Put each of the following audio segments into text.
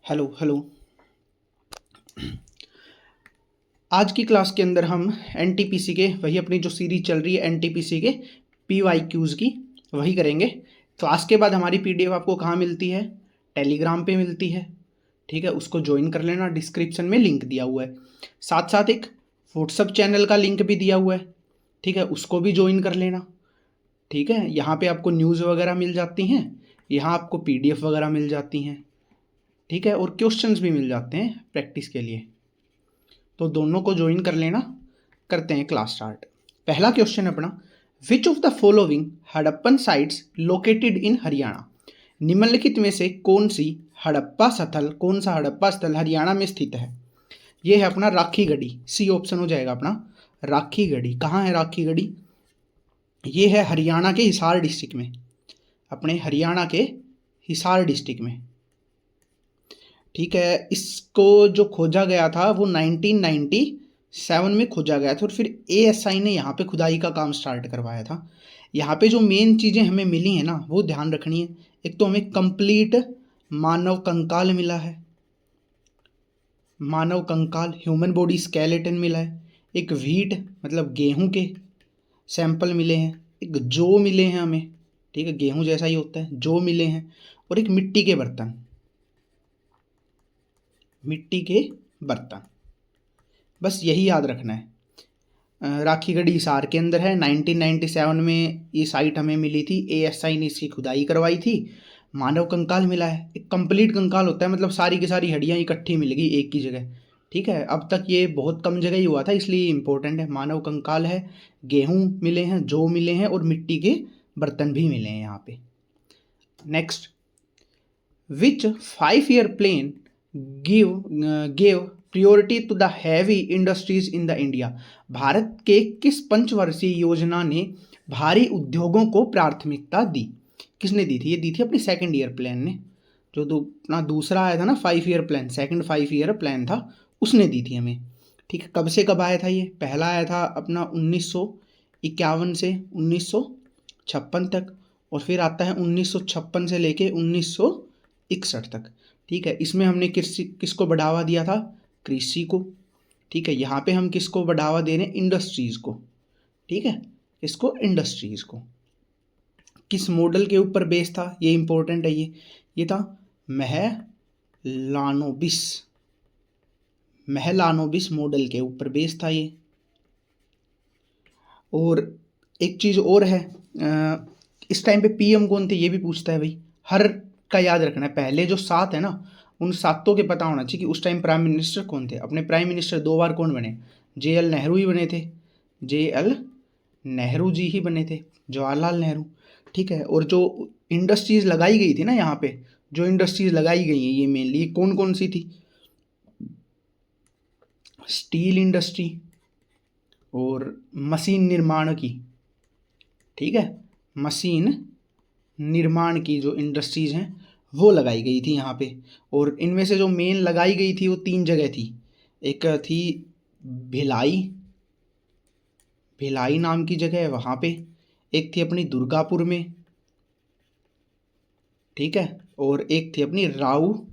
Hello hello. आज की class के अंदर हम एनटीपीसी के वही अपनी जो सीरीज चल रही है एनटीपीसी के पीवाईक्यूज़ की वही करेंगे। क्लास के बाद हमारी पीडीएफ आपको कहाँ मिलती है? टेलीग्राम पे मिलती है। ठीक है, उसको ज्वाइन कर लेना, डिस्क्रिप्शन में लिंक दिया हुआ है। साथ साथ एक व्हाट्सअप चैनल का लिंक भी दिया हुआ है। ठीक है, उसको भी ज्वाइन कर लेना। ठीक है, यहाँ पे आपको न्यूज़ वगैरह मिल जाती हैं, यहाँ आपको पीडीएफ वगैरह मिल जाती हैं। ठीक है, और क्वेश्चंस भी मिल जाते हैं प्रैक्टिस के लिए, तो दोनों को ज्वाइन कर लेना। करते हैं क्लास स्टार्ट। पहला क्वेश्चन अपना, which of the following Harappan sites located in Haryana? निम्नलिखित में से कौन सा हड़प्पा स्थल हरियाणा में स्थित है? ये है अपना राखी गढ़ी, सी ऑप्शन हो जाएगा अपना राखी गढ़ी। कहाँ है राखी गढ़ी? ये है हरियाणा के हिसार डिस्ट्रिक्ट में, अपने हरियाणा के हिसार डिस्ट्रिक्ट में। ठीक है, इसको जो खोजा गया था वो 1997 में खोजा गया था, और फिर एएसआई ने यहाँ पे खुदाई का काम स्टार्ट करवाया था। यहाँ पे जो मेन चीज़ें हमें मिली हैं ना, वो ध्यान रखनी है। एक तो हमें कंप्लीट मानव कंकाल मिला है, मानव कंकाल ह्यूमन बॉडी स्केलेटन मिला है। एक व्हीट मतलब गेहूं के सैंपल मिले हैं, एक जौ मिले हैं हमें। ठीक है, गेहूं जैसा ही होता है, जौ मिले हैं, और एक मिट्टी के बर्तन, मिट्टी के बर्तन। बस यही याद रखना है। राखीगढ़ी हिसार के अंदर है। 1997 में ये साइट हमें मिली थी, एएसआई ने इसकी खुदाई करवाई थी। मानव कंकाल मिला है, एक कंप्लीट कंकाल होता है, मतलब सारी की सारी हड्डियाँ इकट्ठी मिल गई एक ही जगह। ठीक है, अब तक ये बहुत कम जगह ही हुआ था, इसलिए इंपॉर्टेंट है। मानव कंकाल है, गेहूँ मिले हैं, जौ मिले हैं, और मिट्टी के बर्तन भी मिले हैं यहाँ पे। Next, which 5 year plan gave priority to the heavy industries in the India? Bharat के किस पंचवर्षीय योजना ने भारी उद्योगों को प्राथमिकता दी? किसने दी थी? ये दी थी अपनी सेकंड ईयर प्लान ने। जो अपना दूसरा आया था ना 5 year plan, second 5 year plan था, उसने दी थी हमें। ठीक है, कब से कब आया था ये? पहला आया था अपना 1951 से 1956 तक, और फिर आता है 1956 से लेके 1961 तक। ठीक है, इसमें हमने किसको बढ़ावा दिया था? कृषि को। ठीक है, यहाँ पे हम किसको बढ़ावा दे रहे हैं? इंडस्ट्रीज़ को। ठीक है, इसको इंडस्ट्रीज़ को। किस मॉडल के ऊपर बेस था? ये इंपॉर्टेंट है। ये था महलानोबिस मॉडल के ऊपर बेस था ये। और एक चीज़ और है, इस टाइम पे पीएम कौन थे ये भी पूछता है भाई, हर का याद रखना है। पहले जो 7 है ना, उन 7 के पता होना चाहिए कि उस टाइम प्राइम मिनिस्टर कौन थे। अपने प्राइम मिनिस्टर 2 बार कौन बने? JL नेहरू ही बने थे, JL नेहरू जी ही बने थे, जवाहरलाल नेहरू। ठीक है, और जो इंडस्ट्रीज़ लगाई गई थी ना यहाँ पे, जो इंडस्ट्रीज़ लगाई गई हैं ये मेनली कौन कौन सी थी? स्टील इंडस्ट्री और मशीन निर्माण की। ठीक है, मशीन निर्माण की जो इंडस्ट्रीज़ हैं वो लगाई गई थी यहाँ पे। और इनमें से जो मेन लगाई गई थी वो 3 जगह थी। एक थी भिलाई, भिलाई नाम की जगह है वहाँ पे। एक थी अपनी दुर्गापुर में। ठीक है, और एक थी अपनी राउरकेला।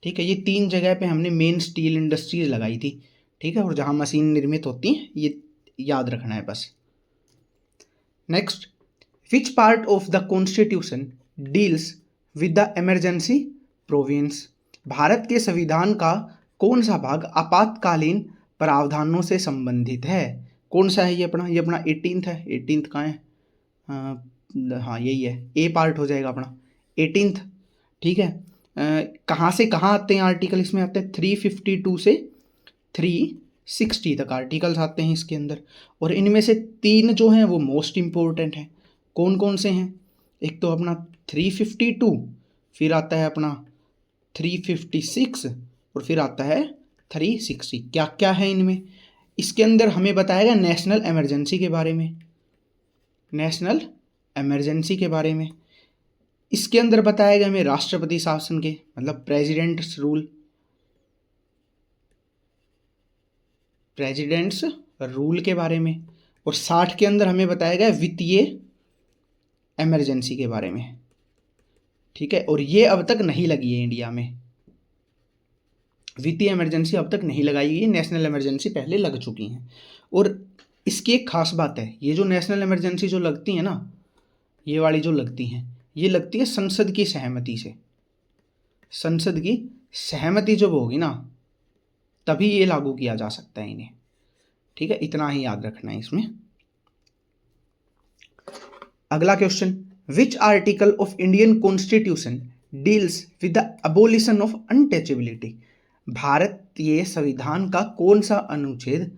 ठीक है, ये 3 जगह पे हमने मेन स्टील इंडस्ट्रीज लगाई थी। ठीक है, और जहाँ मशीन निर्मित होती हैं ये याद रखना है बस। Next, which part of the constitution deals with the emergency province? Bharat के संविधान का कौन सा भाग आपातकालीन प्रावधानों से संबंधित है? कौन सा है ये अपना? ये अपना 18th है। 18th कहाँ है? हाँ यही है, ए पार्ट हो जाएगा अपना 18th। ठीक है, कहाँ से कहाँ आते हैं आर्टिकल? इसमें आते हैं 352 से 360 तक आर्टिकल्स आते हैं इसके अंदर। और इनमें से 3 जो हैं वो मोस्ट इम्पोर्टेंट हैं। कौन कौन से हैं? एक तो अपना 352, फिर आता है अपना 356, और फिर आता है 360। क्या क्या है इनमें? इसके अंदर हमें बताएगा नेशनल इमरजेंसी के बारे में, नेशनल इमरजेंसी के बारे में। इसके अंदर बताएगा हमें राष्ट्रपति शासन के मतलब प्रेसिडेंट्स रूल के बारे में। और 60 के अंदर हमें बताएगा वित्तीय इमरजेंसी के बारे में, ठीक है। और ये अब तक नहीं लगी है इंडिया में, वित्तीय इमरजेंसी अब तक नहीं लगाई गई, नेशनल इमरजेंसी पहले लग चुकी हैं। और इसकी एक खास बात है, ये जो नेशनल इमरजेंसी जो लगती है ना, ये वाली जो लगती हैं, ये लगती है संसद की सहमति से। संसद की सहमति जब होगी ना तभी ये लागू किया जा सकता है इन्हें, ठीक है। इतना ही याद रखना है इसमें। अगला question, which article of Indian constitution deals with the abolition of untouchability. भारतीय संविधान का कौन सा अनुच्छेद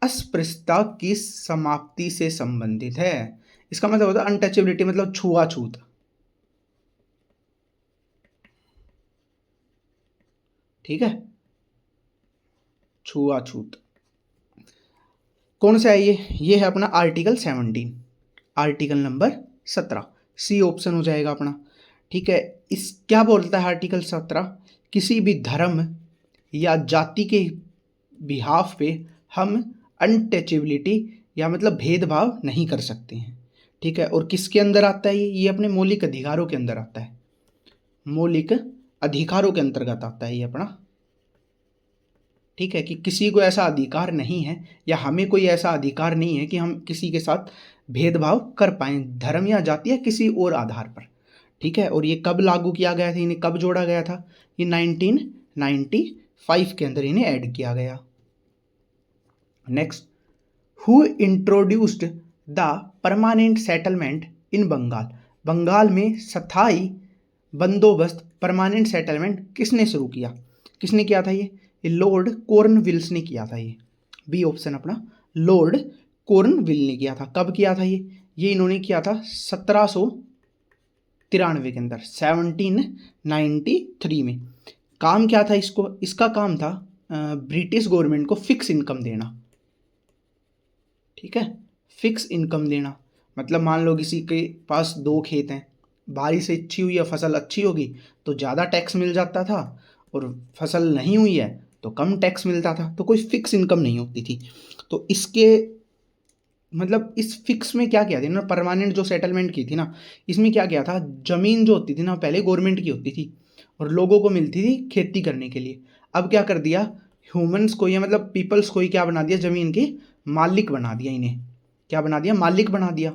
अस्पृश्यता की समाप्ति से संबंधित है। इसका मतलब होता है अनटचेबिलिटी मतलब छुआछूत, ठीक है, छुआछूत। कौन सा है ये है अपना article 17, article number 17, C option हो जाएगा अपना, ठीक है। इस क्या बोलता है आर्टिकल 17, किसी भी धर्म या जाति के बिहाफ पे हम अनटचेबिलिटी या मतलब भेदभाव नहीं कर सकते हैं, ठीक है। और किसके अंदर आता है ये अपने मौलिक अधिकारों के अंदर आता है, मौलिक अधिकारों के अंतर्गत आता है ये अपना, ठीक है। कि किसी को ऐसा अधिकार नहीं है या हमें कोई ऐसा अधिकार नहीं है कि हम किसी के साथ भेदभाव कर पाएँ धर्म या जाति या किसी और आधार पर, ठीक है। और ये कब लागू किया गया था, इन्हें कब जोड़ा गया था, ये 1995 के अंदर इन्हें ऐड किया गया। Next, who introduced the permanent settlement in Bengal. Bengal में स्थायी बंदोबस्त परमानेंट सेटलमेंट किसने शुरू किया, किसने किया था ये लॉर्ड कॉर्नविल्स ने किया था ये, बी ऑप्शन अपना, लॉर्ड कॉर्नविल ने किया था। कब किया था ये इन्होंने किया था 1793 के अंदर, 1793 में। काम क्या था इसका काम था ब्रिटिश गवर्नमेंट को फिक्स इनकम देना, ठीक है, फिक्स इनकम देना। मतलब मान लो किसी के पास 2 खेत हैं, बारिश अच्छी हुई है, फसल अच्छी होगी तो ज़्यादा टैक्स मिल जाता था, और फसल नहीं हुई है तो कम टैक्स मिलता था, तो कोई फिक्स इनकम नहीं होती थी। तो इसके मतलब इस फिक्स में क्या किया था ना, परमानेंट जो सेटलमेंट की थी ना, इसमें क्या किया था, ज़मीन जो होती थी ना पहले गवर्नमेंट की होती थी और लोगों को मिलती थी खेती करने के लिए। अब क्या कर दिया, ह्यूमंस को या मतलब पीपल्स को ही क्या बना दिया, ज़मीन के मालिक बना दिया, इन्हें क्या बना दिया, मालिक बना दिया।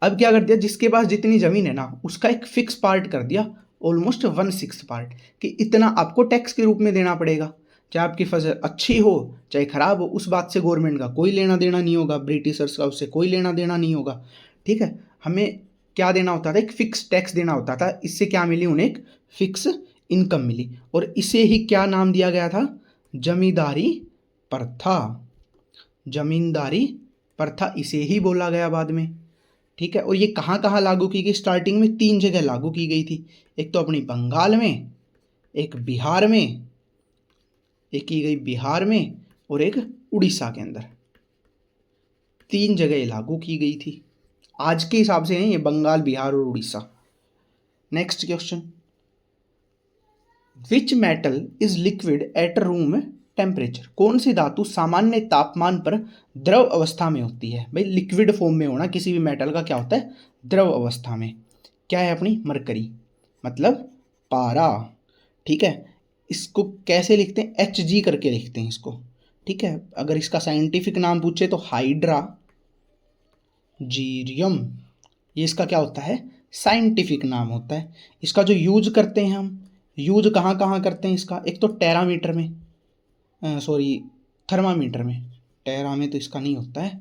अब क्या कर दिया, जिसके पास जितनी ज़मीन है ना उसका एक फिक्स पार्ट कर दिया, ऑलमोस्ट 1/6 पार्ट, कि इतना आपको टैक्स के रूप में देना पड़ेगा, चाहे आपकी फसल अच्छी हो चाहे खराब हो, उस बात से गवर्नमेंट का कोई लेना देना नहीं होगा, ब्रिटिशर्स का उससे कोई लेना देना नहीं होगा, ठीक है। हमें क्या देना होता था, एक फिक्स टैक्स देना होता था। इससे क्या मिली उन्हें, एक फिक्स इनकम मिली, और इसे ही क्या नाम दिया गया था, जमींदारी प्रथा। जमींदारी प्रथा इसे ही बोला गया बाद में, ठीक है। और ये कहाँ कहाँ लागू की गई, स्टार्टिंग में 3 जगह लागू की गई थी, एक तो अपनी बंगाल में, एक बिहार में, एक की गई बिहार में, और एक उड़ीसा के अंदर, 3 जगह लागू की गई थी। आज के हिसाब से नहीं, ये बंगाल, बिहार और Orissa. Next question, which metal is liquid at room temperature. कौन सी धातु सामान्य तापमान पर द्रव अवस्था में होती है। भाई लिक्विड फॉर्म में होना किसी भी मेटल का क्या होता है, द्रव अवस्था में। क्या है अपनी, मरकरी मतलब पारा, ठीक है। इसको कैसे लिखते हैं, Hg करके लिखते हैं इसको, ठीक है। अगर इसका साइंटिफिक नाम पूछे तो हाइड्रा जीरियम, ये इसका क्या होता है, साइंटिफिक नाम होता है। इसका जो यूज करते हैं हम, यूज कहाँ कहाँ करते हैं इसका, एक तो टेरामीटर में, सॉरी थर्मामीटर में, टेरा में तो इसका नहीं होता है,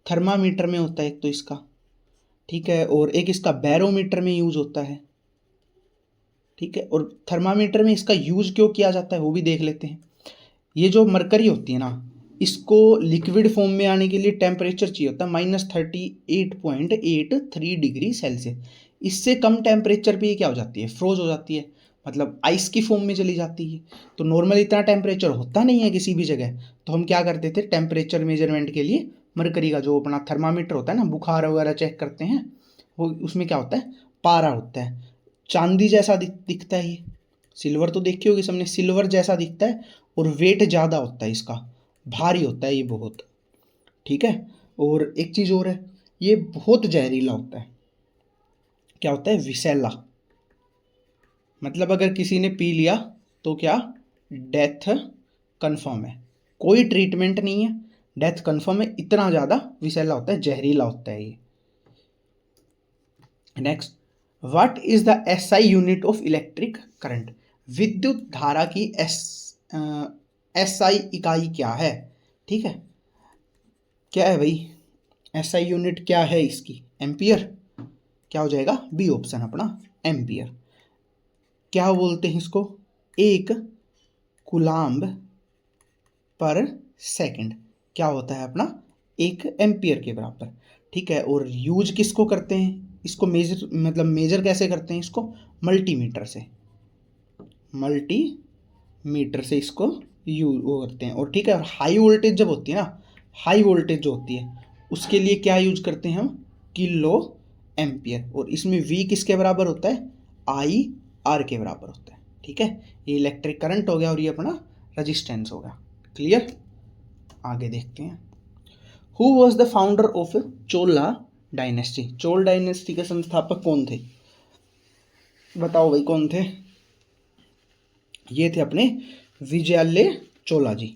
थर्मामीटर में होता है एक तो इसका, ठीक है। और एक इसका बैरोमीटर में यूज होता है, ठीक है। और थर्मामीटर में इसका यूज क्यों किया जाता है वो भी देख लेते हैं। ये जो मरकरी होती है ना, इसको लिक्विड फॉर्म में आने के लिए टेम्परेचर चाहिए होता है -38.83 डिग्री सेल्सियस। इससे कम टेम्परेचर पे ये क्या हो जाती है, फ्रोज हो जाती है, मतलब आइस की फॉर्म में चली जाती है। तो नॉर्मल इतना टेम्परेचर होता नहीं है किसी भी जगह, तो हम क्या करते थे, टेम्परेचर मेजरमेंट के लिए मरकरी का जो अपना थर्मामीटर होता है ना, बुखार वगैरह चेक करते हैं, वो उसमें क्या होता है, पारा होता है। चांदी जैसा दिखता है ये, सिल्वर तो देखी होगी सबने, सिल्वर जैसा दिखता है, और वेट ज़्यादा होता है इसका, भारी होता है ये बहुत, ठीक है। और एक चीज़ और है, ये बहुत जहरीला होता है। क्या होता है? विषैला। मतलब अगर किसी ने पी लिया तो क्या? डेथ कंफर्म है, कोई ट्रीटमेंट नहीं है, डेथ कंफर्म है, इतना ज़्यादा विषैला होता है, जहरीला होता है ये। Next, what is the SI unit of electric current? विद्युत धारा की एसआई इकाई क्या है? ठीक है, क्या है भाई? एसआई यूनिट क्या है इसकी? एम्पियर। क्या हो जाएगा? बी ऑप्शन अपना, एम्पियर। क्या बोलते हैं इसको? एक कूलाम्ब पर सेकंड। क्या होता है अपना? एक एम्पियर के बराबर। ठीक है, और यूज किसको करते हैं इसको? मेजर, मतलब मेजर कैसे करते हैं इसको? मल्टीमीटर से, मल्टीमीटर से इसको वो करते हैं। और ठीक है, और हाई वोल्टेज जब होती है ना, हाई वोल्टेज जो होती है उसके लिए क्या यूज करते हैं हम? Kilo ampere. और इसमें वी किसके बराबर होता है? आई आर के बराबर होता है। ठीक है, ये इलेक्ट्रिक करंट हो गया और ये अपना रजिस्टेंस होगा। क्लियर? आगे देखते हैं। Who was the founder of Chola dynasty? Chola dynasty के संस्थापक कौन थे? बताओ भाई, कौन थे? ये थे अपने विजयालय चोला जी।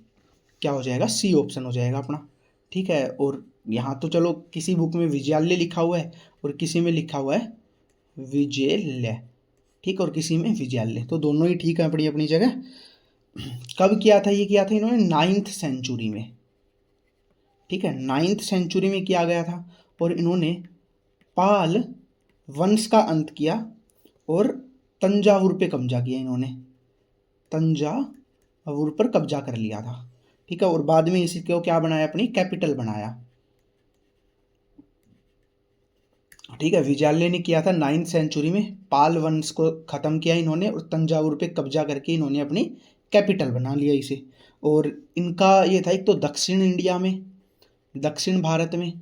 क्या हो जाएगा? सी ऑप्शन हो जाएगा अपना। ठीक है, और यहाँ तो चलो किसी बुक में विजयालय लिखा हुआ है और किसी में लिखा हुआ है विजयलय। ठीक, और किसी में विजयालय, तो दोनों ही ठीक है अपनी अपनी जगह। कब किया था ये? किया था इन्होंने 9th सेंचुरी में। ठीक है, 9th सेंचुरी में किया गया था। और इन्होंने पाल वंश का अंत किया और तंजावुर पे कब्जा किया इन्होंने, तंजावुर पर कब्जा कर लिया था। ठीक है, और बाद में इसी को क्या बनाया? अपनी कैपिटल बनाया। ठीक है, विजयालय ने किया था 9th सेंचुरी में, पाल वंश को ख़त्म किया इन्होंने और तंजावुर पे कब्जा करके इन्होंने अपनी कैपिटल बना लिया इसे। और इनका ये था एक तो दक्षिण इंडिया में, दक्षिण भारत में,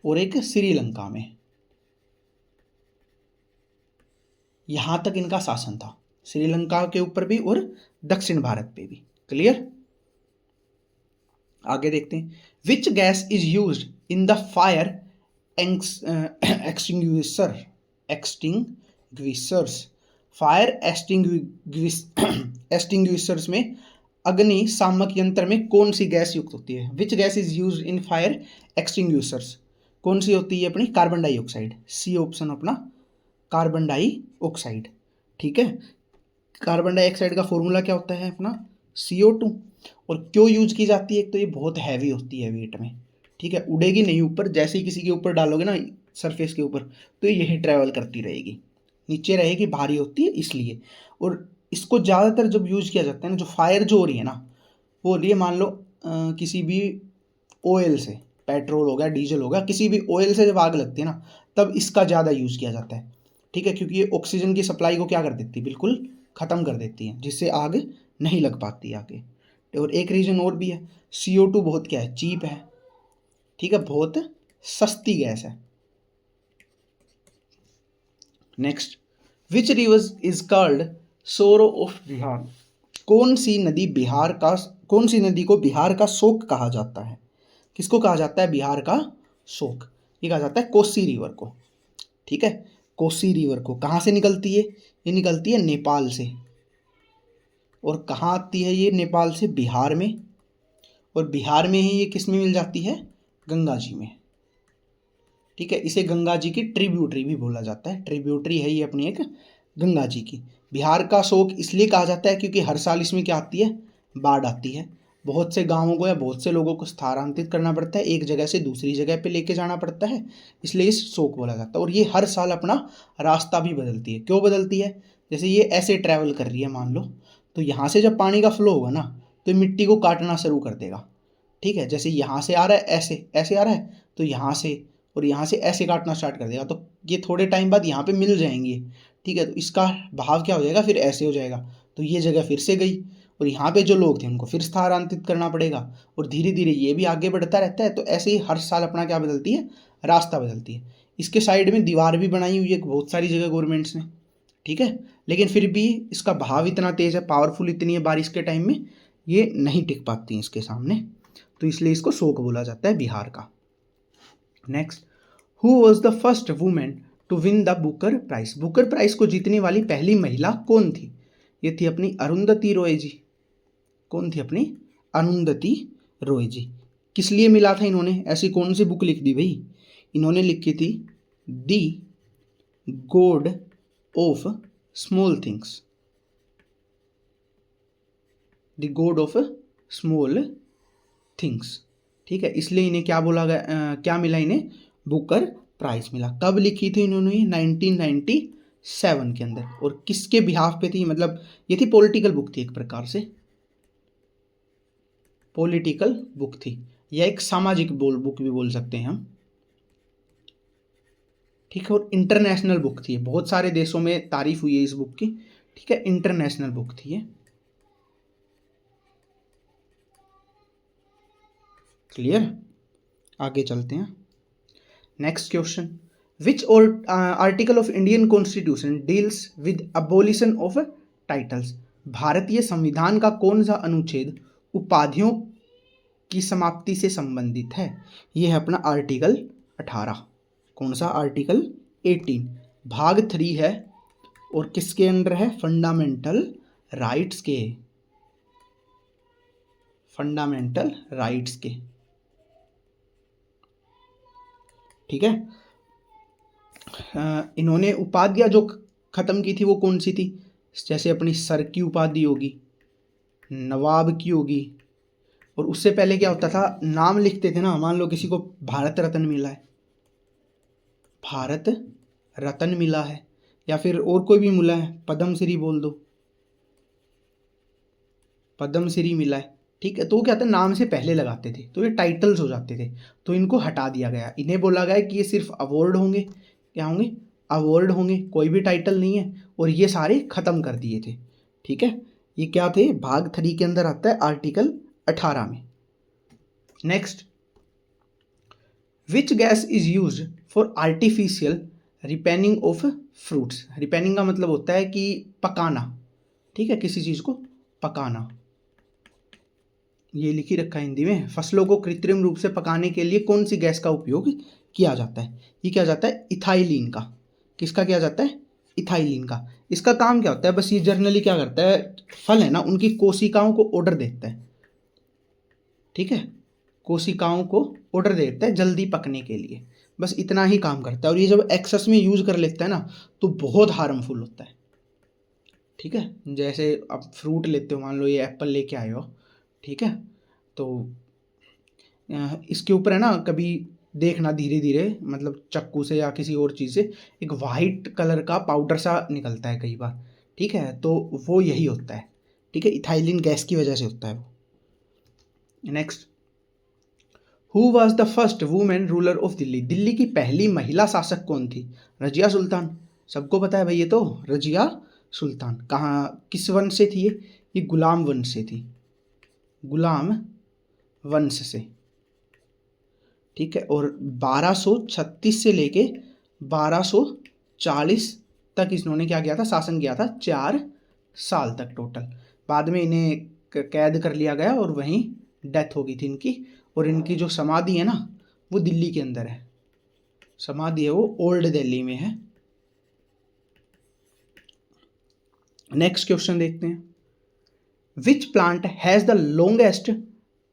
और एक श्रीलंका में, यहाँ तक इनका शासन था, श्रीलंका के ऊपर भी और दक्षिण भारत पे भी। क्लियर? आगे देखते हैं। विच gas is used in the fire extinguishers? Fire extinguishers में, अग्नि शामक यंत्र में कौन सी गैस युक्त होती है? विच gas is used in fire extinguishers? कौन सी होती है अपनी? Carbon dioxide. सी ऑप्शन अपना, कार्बन डाइऑक्साइड। ठीक है, कार्बन डाइऑक्साइड का फॉर्मूला क्या होता है अपना? CO2। और क्यों यूज की जाती है? एक तो ये बहुत हैवी होती है वेट में। ठीक है, उड़ेगी नहीं ऊपर, जैसे ही किसी के ऊपर डालोगे ना सरफेस के ऊपर, तो यही ट्रैवल करती रहेगी, नीचे रहेगी, भारी होती है इसलिए। और इसको ज़्यादातर जब यूज किया जाता है ना, जो फायर जो हो रही है ना, वो हो रही है मान लो किसी भी ऑयल से, पेट्रोल हो गया, डीजल हो गया, किसी भी ऑयल से जब आग लगती है ना, तब इसका ज़्यादा यूज़ किया जाता है। ठीक है, क्योंकि ये ऑक्सीजन की सप्लाई को क्या कर देती है? बिल्कुल ख़त्म कर देती है, जिससे आग नहीं लग पाती आगे। और एक रीज़न और भी है, CO2 बहुत क्या है? चीप है। ठीक है, बहुत सस्ती गैस है। Next, which river is called सोरो ऑफ बिहार? कौन सी नदी को बिहार का शोक कहा जाता है? किसको कहा जाता है बिहार का शोक? ये कहा जाता है कोसी रिवर को। ठीक है, कोसी रिवर को कहाँ से निकलती है? ये निकलती है नेपाल से। और कहाँ आती है ये? नेपाल से बिहार में। और बिहार में ही ये किस में मिल जाती है? गंगा जी में। ठीक है, इसे गंगा जी की ट्रिब्यूटरी भी बोला जाता है। ट्रिब्यूटरी है ये अपनी एक गंगा जी की। बिहार का शोक इसलिए कहा जाता है क्योंकि हर साल इसमें क्या आती है? बाढ़ आती है। बहुत से गाँवों को या बहुत से लोगों को स्थानांतरित करना पड़ता है, एक जगह से दूसरी जगह पे लेके जाना पड़ता है, इसलिए इस शोक बोला जाता है। और ये हर साल अपना रास्ता भी बदलती है। क्यों बदलती है? जैसे ये ऐसे ट्रैवल कर रही है मान लो, तो यहाँ से जब पानी का फ्लो होगा ना, तो मिट्टी को काटना शुरू कर देगा। ठीक है, जैसे यहाँ से आ रहा है, ऐसे ऐसे आ रहा है, तो यहाँ से और यहाँ से ऐसे काटना स्टार्ट कर देगा, तो ये थोड़े टाइम बाद यहाँ पे मिल जाएंगे। ठीक है, तो इसका भाव क्या हो जाएगा? फिर ऐसे हो जाएगा, तो ये जगह फिर से गई और यहाँ पे जो लोग थे उनको फिर स्थानांतरित करना पड़ेगा, और धीरे धीरे ये भी आगे बढ़ता रहता है। तो ऐसे ही हर साल अपना क्या बदलती है? रास्ता बदलती है। इसके साइड में दीवार भी बनाई हुई है बहुत सारी जगह गवर्नमेंट्स ने। ठीक है, लेकिन फिर भी इसका बहाव इतना तेज़ है, पावरफुल इतनी है, बारिश के टाइम में ये नहीं टिक पाती हैं इसके सामने, तो इसलिए इसको शोक बोला जाता है बिहार का। Next, who was the first women to win the Booker prize? Booker prize को जीतने वाली पहली महिला कौन थी? ये थी अपनी अरुंधति रॉय जी। कौन थी? अपनी अरुंधति रॉय जी। किस लिए मिला था इन्होंने? ऐसी कौन सी बुक लिख दी भाई? इन्होंने लिखी थी the God of Small Things. The God of Small Things. ठीक है, इसलिए इन्हें क्या बोला गया, क्या मिला इन्हें? बुकर प्राइज मिला। कब लिखी थी इन्होंने? 1997 के अंदर। और किसके बिहाफ पे थी? मतलब ये थी पॉलिटिकल बुक थी, एक प्रकार से पॉलिटिकल बुक थी, या एक सामाजिक बुक भी बोल सकते हैं हम। ठीक है, और इंटरनेशनल बुक थी, बहुत सारे देशों में तारीफ हुई है इस बुक की। ठीक है, इंटरनेशनल बुक थी ये। क्लियर? आगे चलते हैं। Next question, which article of Indian constitution deals with abolition of titles? भारतीय संविधान का कौन सा अनुच्छेद उपाधियों की समाप्ति से संबंधित है? यह है अपना आर्टिकल 18। कौन सा? आर्टिकल 18 भाग 3 है, और किसके अंडर है? फंडामेंटल राइट्स के। फंडामेंटल राइट्स के। ठीक है, इन्होंने उपाधियां जो खत्म की थी वो कौन सी थी? जैसे अपनी सर की उपाधि होगी, नवाब की होगी, और उससे पहले क्या होता था? नाम लिखते थे ना, मान लो किसी को भारत रत्न मिला है, भारत रत्न मिला है, या फिर और कोई भी मिला है, पद्मश्री बोल दो, पद्मश्री मिला है। ठीक है, तो क्या था? नाम से पहले लगाते थे, तो ये टाइटल्स हो जाते थे, तो इनको हटा दिया गया। इन्हें बोला गया कि ये सिर्फ अवार्ड होंगे। क्या होंगे? अवार्ड होंगे, कोई भी टाइटल नहीं है, और ये सारे खत्म कर दिए थे। ठीक है, ये क्या थे? भाग 3 के अंदर आता है, आर्टिकल 18 में। Next, which gas is use for artificial ripening of fruits? Ripening का मतलब होता है कि पकाना। ठीक है, किसी चीज़ को पकाना। ये लिखी रखा है हिंदी में, फसलों को कृत्रिम रूप से पकाने के लिए कौन सी गैस का उपयोग किया जाता है? ये क्या जाता है? इथाइलिन का। किसका किया जाता है? इथाइलिन का। इसका काम क्या होता है? बस ये जर्नली क्या करता है? फल है ना, उनकी कोशिकाओं को ऑर्डर देता है। ठीक है, कोशिकाओं को ऑर्डर देता है जल्दी पकने के लिए, बस इतना ही काम करता है। और ये जब एक्सेस में यूज कर लेता है ना, तो बहुत हार्मफुल होता है। ठीक है, जैसे आप फ्रूट लेते हो, मान लो ये एप्पल लेके आए हो, ठीक है, तो इसके ऊपर है ना, कभी देखना धीरे धीरे, मतलब चक्कू से या किसी और चीज़ से, एक वाइट कलर का पाउडर सा निकलता है कई बार। ठीक है, तो वो यही होता है। ठीक है, इथाइलिन गैस की वजह से होता है वो। Next, who was the first women ruler of Delhi? Delhi की पहली महिला शासक कौन थी? रजिया सुल्तान। सबको पता है भाई, ये तो रजिया सुल्तान। कहाँ, किस वंश से थी ये गुलाम वंश से थी, गुलाम वंश से। ठीक है, और 1236 से लेके 1240 तक इन्होंने क्या किया था? शासन किया था, 4 साल तक टोटल। बाद में इन्हें कैद कर लिया गया और वहीं डेथ हो गई थी इनकी। और इनकी जो समाधि है ना, वो दिल्ली के अंदर है। समाधि है वो ओल्ड दिल्ली में है। नेक्स्ट क्वेश्चन देखते हैं, which plant has the longest,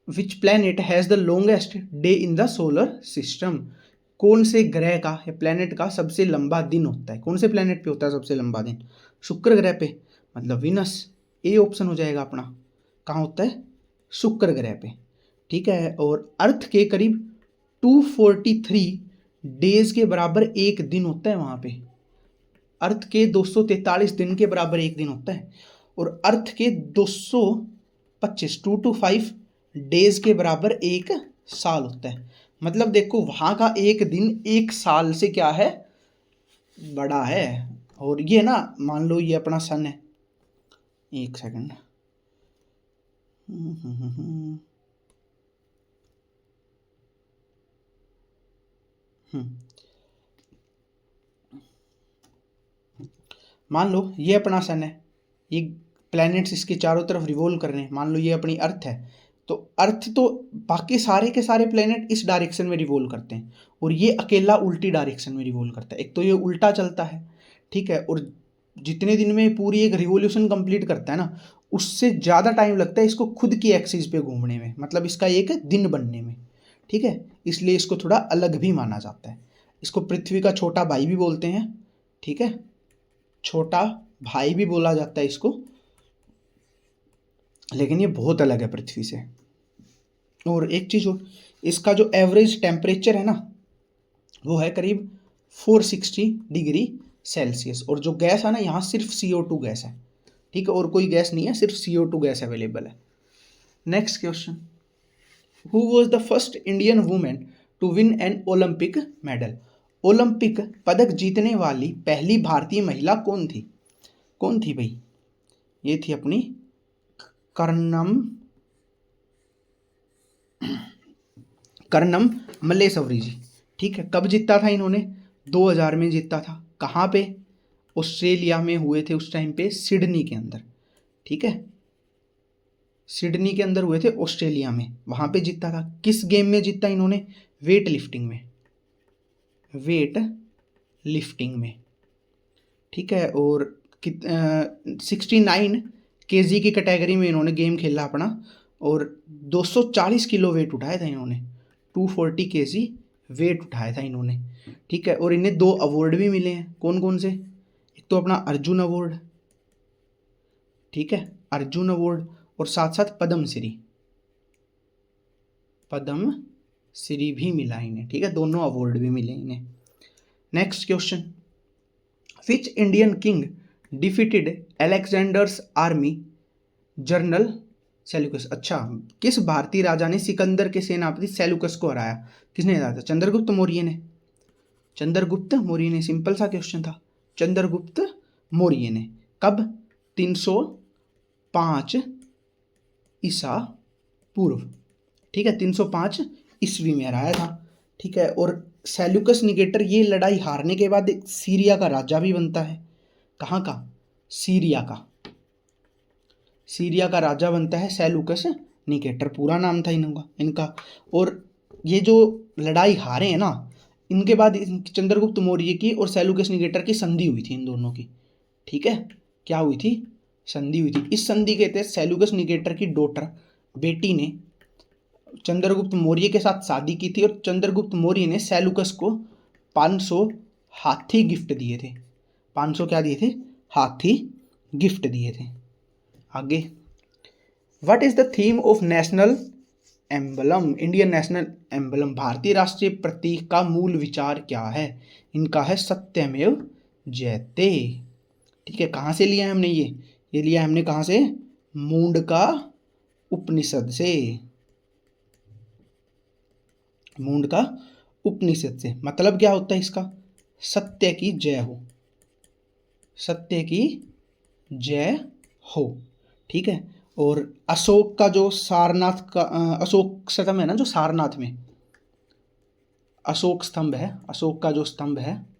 which planet has the longest day in the solar system? कौन से ग्रह का या प्लैनेट का सबसे लंबा दिन होता है? कौन से प्लैनेट पे होता है सबसे लंबा दिन? शुक्र ग्रह पे, मतलब विनस। ए ऑप्शन हो जाएगा अपना। कहाँ होता है? शुक्र ग्रह पे। ठीक है, और अर्थ के करीब 243 डेज के बराबर एक दिन होता है वहाँ पे। अर्थ के 243 दिन के बराबर एक दिन होता है, और अर्थ के 225 2 to 5 डेज के बराबर एक साल होता है। मतलब देखो, वहाँ का एक दिन एक साल से क्या है? बड़ा है। और ये ना, मान लो ये अपना सन है, एक सेकंड, मान लो ये अपना सन है, ये प्लैनेट्स इसके चारों तरफ रिवॉल्व कर रहे हैं। मान लो ये अपनी अर्थ है, तो अर्थ तो बाकी सारे के सारे प्लेनेट इस डायरेक्शन में रिवॉल्व करते हैं और ये अकेला उल्टी डायरेक्शन में रिवॉल्व करता है। एक तो ये उल्टा चलता है, ठीक है, और जितने दिन में पूरी एक रिवोल्यूशन कंप्लीट करता है ना, उससे ज़्यादा टाइम लगता है इसको खुद की एक्सिस पे घूमने में, मतलब इसका एक दिन बनने में, ठीक है। इसलिए इसको थोड़ा अलग भी माना जाता है। इसको पृथ्वी का छोटा भाई भी बोलते हैं, ठीक है, छोटा भाई भी बोला जाता है इसको, लेकिन ये बहुत अलग है पृथ्वी से। और एक चीज़ और, इसका जो एवरेज टेम्परेचर है ना, वो है करीब 460 डिग्री सेल्सियस। और जो गैस है ना, यहाँ सिर्फ CO2 गैस है, ठीक है, और कोई गैस नहीं है, सिर्फ CO2 गैस अवेलेबल है। Next question, who was the first Indian women to win an Olympic medal? Olympic पदक जीतने वाली पहली भारतीय महिला कौन थी? कौन थी भाई? ये थी अपनी कर्नम मल्लेश्वरी जी, ठीक है। कब जीता था इन्होंने? 2000 में जीता था। कहाँ पे? ऑस्ट्रेलिया में हुए थे उस टाइम पे, सिडनी के अंदर, ठीक है, सिडनी के अंदर हुए थे, ऑस्ट्रेलिया में, वहाँ पे जीता था। किस गेम में जीता इन्होंने? वेट लिफ्टिंग में, वेट लिफ्टिंग में, ठीक है। और 69 kg की कैटेगरी में इन्होंने गेम खेला अपना, और 240 किलो वेट उठाया था इन्होंने, 240 kg वेट उठाया था इन्होंने, ठीक है। और इन्हें 2 अवार्ड भी मिले हैं। कौन कौन से? एक तो अपना अर्जुन अवार्ड, ठीक है, अर्जुन अवार्ड, और साथ साथ पद्मश्री, पद्मश्री भी मिला इन्हें, ठीक है, दोनों अवार्ड भी मिले इन्हें। Next question, which Indian king defeated Alexander's army general Seleucus? अच्छा, किस भारतीय राजा ने सिकंदर के सेनापति सेल्यूकस को हराया? किसने हराया था? चंद्रगुप्त मौर्य ने। चंद्रगुप्त मौर्य ने, सिंपल सा क्वेश्चन था, चंद्रगुप्त मौर्य ने। कब? 305 ईसा पूर्व, ठीक है, 305 ईस्वी में हराया था, ठीक है। और सेल्यूकस निकेटर ये लड़ाई हारने के बाद सीरिया का राजा भी बनता है। कहाँ का? सीरिया का, सीरिया का राजा बनता है सेल्यूकस निकेटर, पूरा नाम था इनका। और ये जो लड़ाई हारे हैं ना, इनके बाद चंद्रगुप्त मौर्य की और सेल्यूकस निकेटर की संधि हुई थी इन दोनों की, ठीक है। क्या हुई थी? संधि हुई थी। इस संधि के तहत सेल्यूकस निकेटर की डॉटर, बेटी ने चंद्रगुप्त मौर्य के साथ शादी की थी, और चंद्रगुप्त मौर्य ने सेल्यूकस को 500 हाथी गिफ्ट दिए थे। 500 क्या दिए थे? हाथी गिफ्ट दिए थे। आगे, what is the theme of national emblem? Indian national emblem, भारतीय राष्ट्रीय प्रतीक का मूल विचार क्या है? इनका है सत्यमेव जयते, ठीक है। कहाँ से लिया है हमने ये लिया है हमने कहाँ से? मुंडका उपनिषद से, मुंडका उपनिषद से। मतलब क्या होता है इसका? सत्य की जय हो, सत्य की जय हो, ठीक है। और अशोक का जो सारनाथ का अशोक स्तंभ है ना, जो सारनाथ में अशोक स्तंभ है, अशोक का जो स्तंभ है,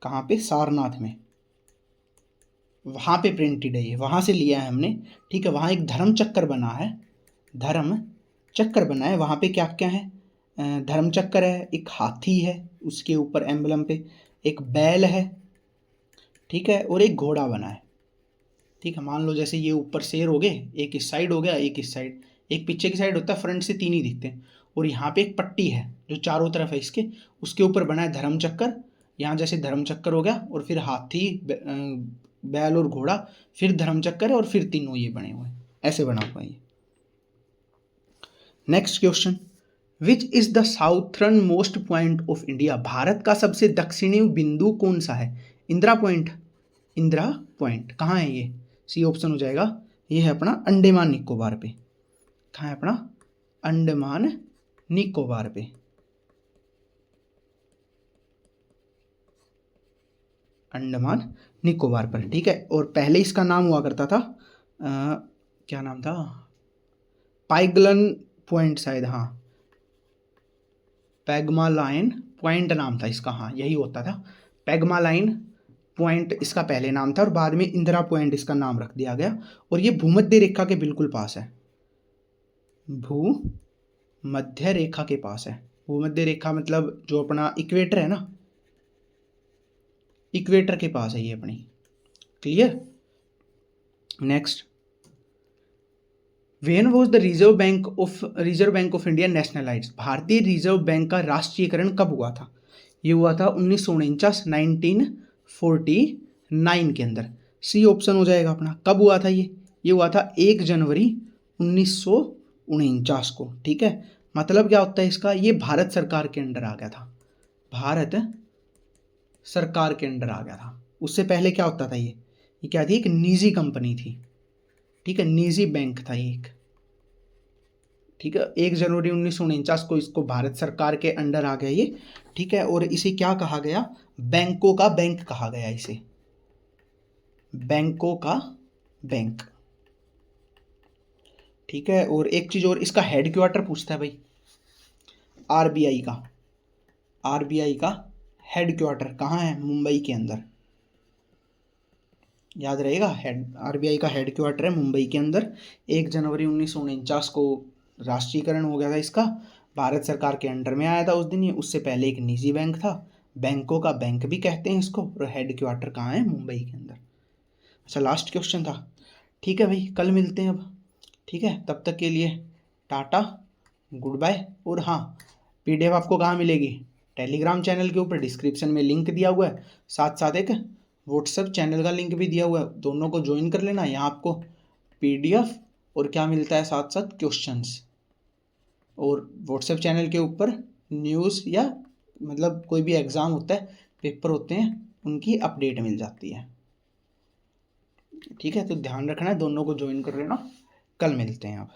कहाँ पे? सारनाथ में, वहाँ पे प्रिंटेड है ये, वहाँ से लिया है हमने, ठीक है। वहाँ एक धर्म चक्कर बना है, धर्म चक्कर बना है, वहाँ पे क्या क्या है? धर्म चक्कर है, एक हाथी है उसके ऊपर एम्बलम पे, एक बैल है, ठीक है, और एक घोड़ा बना है, ठीक है। मान लो जैसे ये ऊपर शेर हो गए, एक इस साइड हो गया, एक इस साइड, एक पीछे की साइड होता है, फ्रंट से 3 ही दिखते हैं। और यहाँ पे एक पट्टी है जो चारों तरफ है इसके, उसके ऊपर बना है धर्म चक्कर। यहाँ जैसे धर्म चक्कर हो गया, और फिर हाथी, बैल और घोड़ा, फिर धर्म चक्कर है, और फिर तीनों ये बने हुए हैं, ऐसे बना हुआ है ये। Next question, which is the southern most point of India? Bharat का सबसे दक्षिणी बिंदु कौन सा है? इंदिरा पॉइंट, इंदिरा पॉइंट कहाँ है ये? सी ऑप्शन हो जाएगा। ये है अपना अंडमान निकोबार पे। कहाँ है? अपना अंडमान निकोबार पे, अंडमान निकोबार पर, ठीक है। और पहले इसका नाम हुआ करता था क्या नाम था? पाइगलन पॉइंट शायद, हाँ, पैग्मालायन पॉइंट नाम था इसका, हाँ यही होता था, पैग्मालायन पॉइंट इसका पहले नाम था और बाद में इंदिरा पॉइंट इसका नाम रख दिया गया। और ये भूमध्य रेखा के बिल्कुल पास है, भूमध्य रेखा के पास है। भूमध्य रेखा मतलब जो अपना इक्वेटर है ना, इक्वेटर के पास है ये अपनी। Clear. Next, when was the reserve bank of India nationalised? भारतीय रिजर्व बैंक का राष्ट्रीयकरण कब हुआ था? ये हुआ था 1949, 1949 के अंदर। सी ऑप्शन हो जाएगा अपना। कब हुआ था ये हुआ था 1 जनवरी 1949 को। ठीक है, मतलब क्या होता है इसका, ये भारत सरकार के अंडर आ गया था, भारत सरकार के अंडर आ गया था। उससे पहले क्या होता था, ये क्या थी, एक निजी कंपनी थी। ठीक है, निजी बैंक था ये एक। ठीक है, 1 जनवरी 1949 को इसको भारत सरकार के अंडर आ गया ये। ठीक है, और इसे क्या कहा गया, बैंकों का बैंक कहा गया इसे, बैंकों का बैंक। ठीक है, और एक चीज और, इसका हेडक्वार्टर पूछता है भाई, आरबीआई का हेडक्वार्टर कहाँ है? मुंबई के अंदर। याद रहेगा, आरबीआई का हेडक्वार्टर है मुंबई के अंदर। 1 जनवरी 1949 को राष्ट्रीयकरण हो गया था इसका, भारत सरकार के अंडर में आया था उस दिन ये। उससे पहले एक निजी बैंक था, बैंकों का बैंक भी कहते हैं इसको, और हेडक्वार्टर कहाँ है? मुंबई के अंदर। अच्छा, लास्ट क्वेश्चन था। ठीक है भाई, कल मिलते हैं अब। ठीक है, तब तक के लिए टाटा, गुड बाय। और हाँ, पीडीएफ आपको कहाँ मिलेगी? टेलीग्राम चैनल के ऊपर डिस्क्रिप्शन में लिंक दिया हुआ है, साथ साथ एक व्हाट्सएप चैनल का लिंक भी दिया हुआ है, दोनों को ज्वाइन कर लेना। यहाँ आपको पीडीएफ और क्या मिलता है, साथ साथ क्वेश्चंस। और व्हाट्सएप चैनल के ऊपर न्यूज़ या मतलब कोई भी एग्ज़ाम होता है, पेपर होते हैं, उनकी अपडेट मिल जाती है। ठीक है, तो ध्यान रखना है, दोनों को ज्वाइन कर लेना। कल मिलते हैं आप।